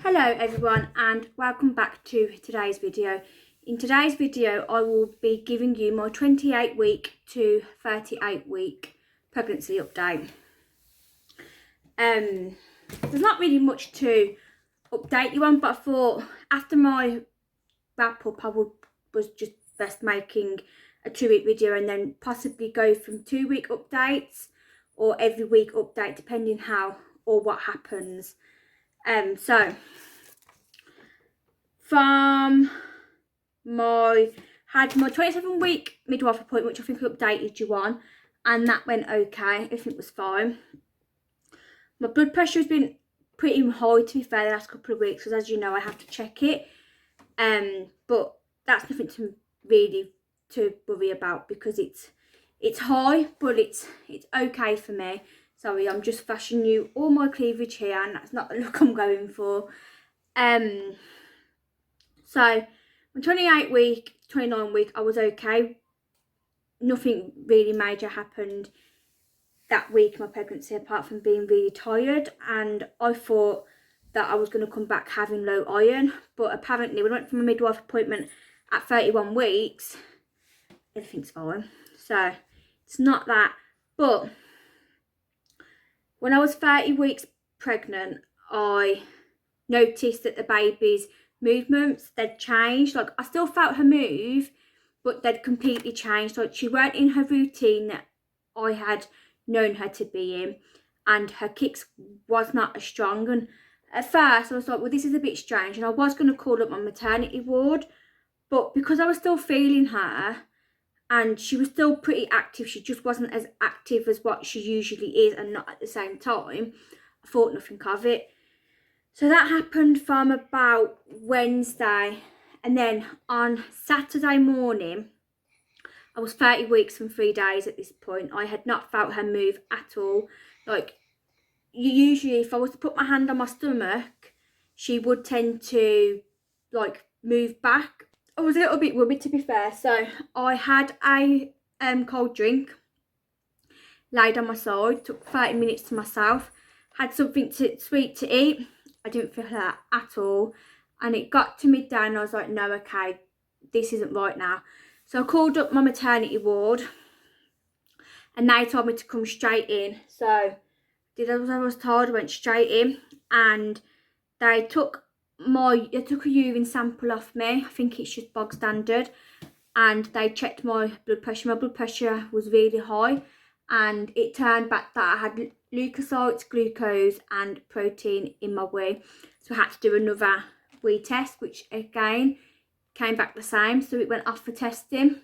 Hello everyone and welcome back to today's video. In today's video I will be giving you my 28 week to 38 week pregnancy update. There's not really much to update you on, but I thought after my wrap up I was just best making a 2-week video and then possibly go from 2-week updates or every week update depending how or what happens. So from had my 27-week midwife appointment, which I think I updated you on, and that went okay. Everything was fine. My blood pressure has been pretty high, to be fair, the last couple of weeks, because as you know I have to check it. But that's nothing to really to worry about because it's high, but it's okay for me. Sorry, I'm just flashing you all my cleavage here, and that's not the look I'm going for. So my 28 week, 29 week, I was okay. Nothing really major happened that week in my pregnancy apart from being really tired, and I thought that I was going to come back having low iron, but apparently when I went for my midwife appointment at 31 weeks, everything's fine. So it's not that, but when I was 30 weeks pregnant, I noticed that the baby's movements, they'd changed. Like, I still felt her move, but they'd completely changed. Like, she weren't in her routine that I had known her to be in, and her kicks was not as strong. And at first I was like, well, this is a bit strange, and I was going to call up my maternity ward, but because I was still feeling her and she was still pretty active, she just wasn't as active as what she usually is and not at the same time, I thought nothing of it. So that happened from about Wednesday, and then on Saturday morning, I was 30 weeks and 3 days at this point. I had not felt her move at all. Like, usually if I was to put my hand on my stomach, she would tend to like move back. I was a little bit worried, to be fair, so I had a cold drink, laid on my side, took 30 minutes to myself, had something sweet to eat. I didn't feel that at all, and it got to midday and I was like, no, okay, this isn't right now. So I called up my maternity ward and they told me to come straight in. So did as I was told, I went straight in, and they took a urine sample off me. I think it's just bog standard, and they checked my blood pressure. My blood pressure was really high, and it turned back that I had leukocytes, glucose and protein in my wee. So I had to do another wee test, which again came back the same, so it went off for testing.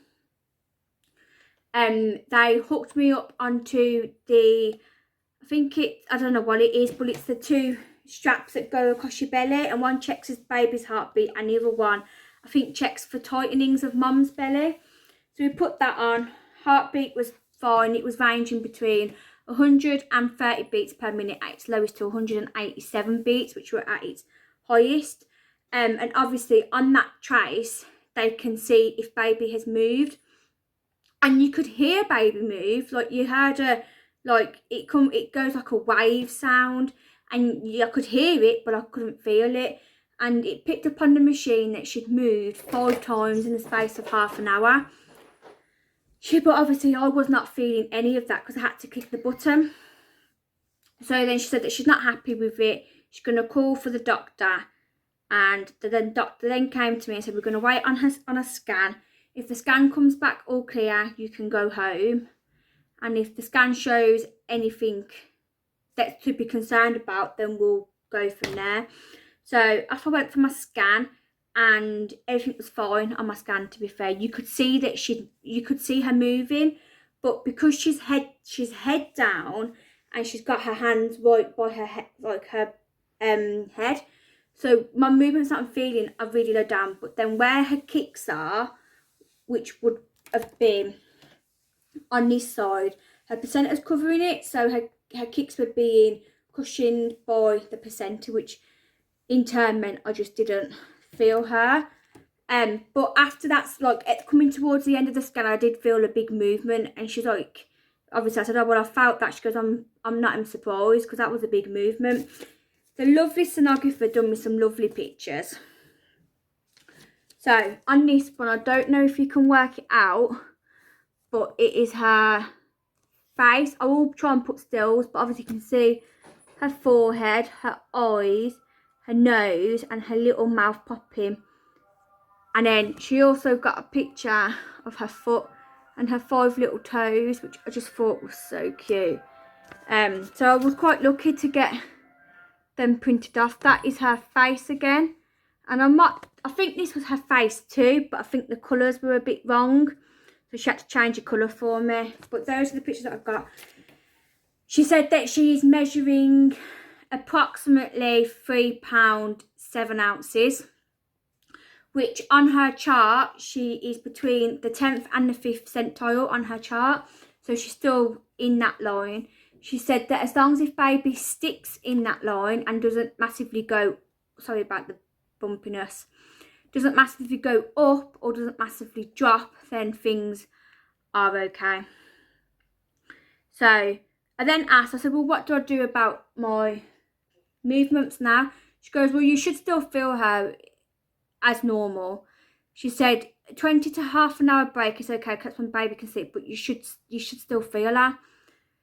They hooked me up onto the, I don't know what it is, but it's the 2 straps that go across your belly, and one checks his baby's heartbeat and the other one I think checks for tightenings of mum's belly. So we put that on. Heartbeat was fine. It was ranging between 130 beats per minute at its lowest to 187 beats, which were at its highest. And obviously on that trace they can see if baby has moved, and you could hear baby move. Like, you heard a, like, it goes like a wave sound, and I could hear it but I couldn't feel it, and it picked up on the machine that she'd moved 5 times in the space of half an hour. But obviously I was not feeling any of that because I had to click the button. So then she said that she's not happy with it, she's going to call for the doctor, and the doctor then came to me and said, we're going to wait on a scan. If the scan comes back all clear, you can go home, and if the scan shows anything that's to be concerned about, then we'll go from there. So after I went for my scan, and everything was fine on my scan, to be fair, you could see that you could see her moving, but because she's head down and she's got her hands right by her head, like her head, so my movements that I'm feeling are really low down. But then where her kicks are, which would have been on this side, her placenta's covering it, so her kicks were being cushioned by the placenta, which in turn meant I just didn't feel her. But after that's like coming towards the end of the scan, I did feel a big movement, and she's like, obviously I said, oh well, I felt that. She goes, I'm not surprised because that was a big movement. The lovely sonographer done me some lovely pictures. So on this one, I don't know if you can work it out, but it is her face. I will try and put stills, but obviously you can see her forehead, her eyes, her nose, and her little mouth popping. And then she also got a picture of her foot and her 5 little toes, which I just thought was so cute. So I was quite lucky to get them printed off. That is her face again, and I think this was her face too, but I think the colours were a bit wrong, so she had to change the colour for me. But those are the pictures that I've got. She said that she's measuring approximately £3 7 ounces, which on her chart she is between the 10th and the 5th centile on her chart, so she's still in that line. She said that as long as if baby sticks in that line and doesn't massively go, sorry about the bumpiness, doesn't massively go up or doesn't massively drop, then things are okay. So I then asked, I said, well, what do I do about my movements now? She goes, well, you should still feel her as normal. She said 20 to half an hour break is okay, because when baby can sleep, but you should still feel her.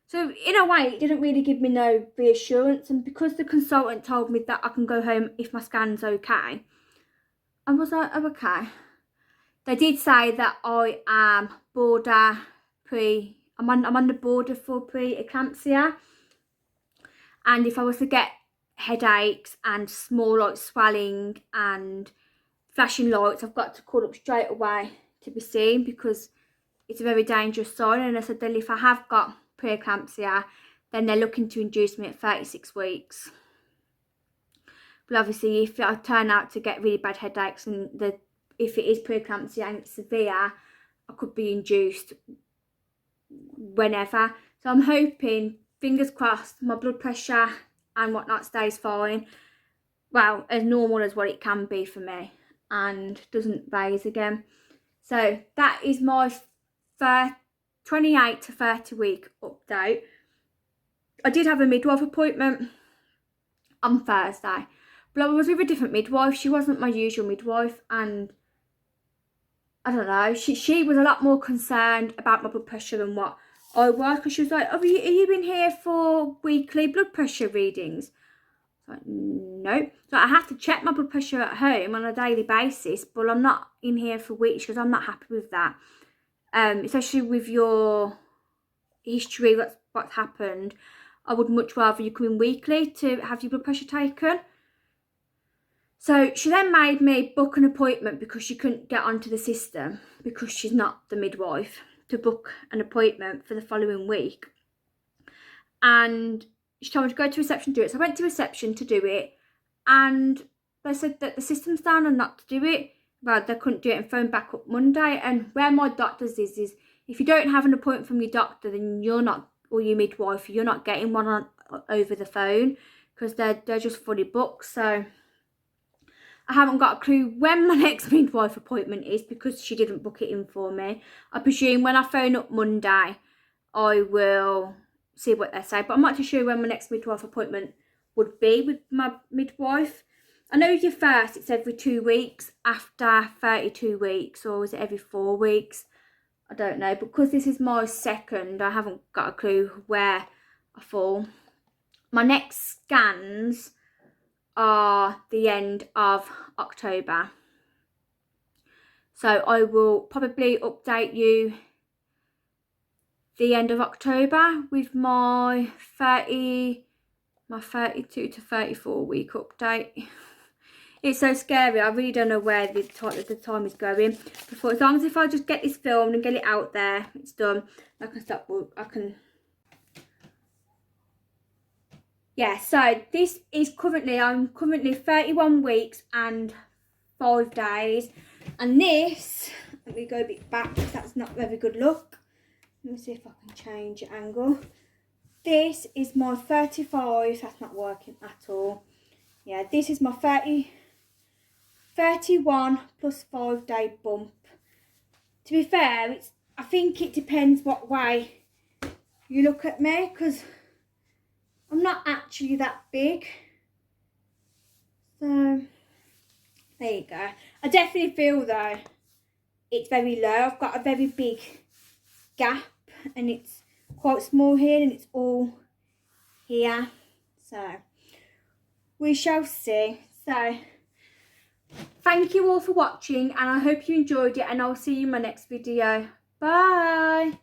So in a way, it didn't really give me no reassurance, and because the consultant told me that I can go home if my scan's okay, I was like, oh, okay. They did say that I am I'm on the border for pre-eclampsia, and if I was to get headaches and small like swelling and flashing lights, I've got to call up straight away to be seen, because it's a very dangerous sign. And I said that if I have got preeclampsia, then they're looking to induce me at 36 weeks. But obviously, if I turn out to get really bad headaches and if it is preeclampsia and it's severe, I could be induced whenever. So I'm hoping, fingers crossed, my blood pressure and whatnot stays fine, well, as normal as what it can be for me, and doesn't raise again. So that is my 28 to 30 week update. I did have a midwife appointment on Thursday, but I was with a different midwife. She wasn't my usual midwife, and I don't know, she was a lot more concerned about my blood pressure than what I was, because she was like, oh, are you in here for weekly blood pressure readings? Like, no. So I have to check my blood pressure at home on a daily basis, but I'm not in here for weeks, because I'm not happy with that. Especially with your history, what's happened, I would much rather you come in weekly to have your blood pressure taken. So she then made me book an appointment, because she couldn't get onto the system, because she's not the midwife, to book an appointment for the following week. And she told me to go to reception to do it. So I went to reception to do it, and they said that the system's down and not to do it. Well, they couldn't do it and phone back up Monday. And where my doctor's is if you don't have an appointment from your doctor, then you're not, or your midwife, you're not getting one over the phone, because they're just fully booked. So I haven't got a clue when my next midwife appointment is, because she didn't book it in for me. I presume when I phone up Monday, I will see what they say. But I'm not too sure when my next midwife appointment would be with my midwife. I know your first, it's every 2 weeks after 32 weeks, or is it every 4 weeks? I don't know. Because this is my second, I haven't got a clue where I fall. My next scans are the end of October, so I will probably update you the end of October with my 32 to 34 week update. It's so scary. I really don't know where the time is going. Before, as long as if I just get this filmed and get it out there, it's done. I can stop. Yeah, so this is I'm currently 31 weeks and 5 days. And this, let me go a bit back, because that's not a very good look. Let me see if I can change the angle. This is my 35, that's not working at all. Yeah, this is my 31 plus 5 day bump. To be fair, I think it depends what way you look at me, because I'm not actually that big. So there you go. I definitely feel though it's very low. I've got a very big gap and it's quite small here and it's all here. So we shall see. So thank you all for watching and I hope you enjoyed it and I'll see you in my next video. Bye.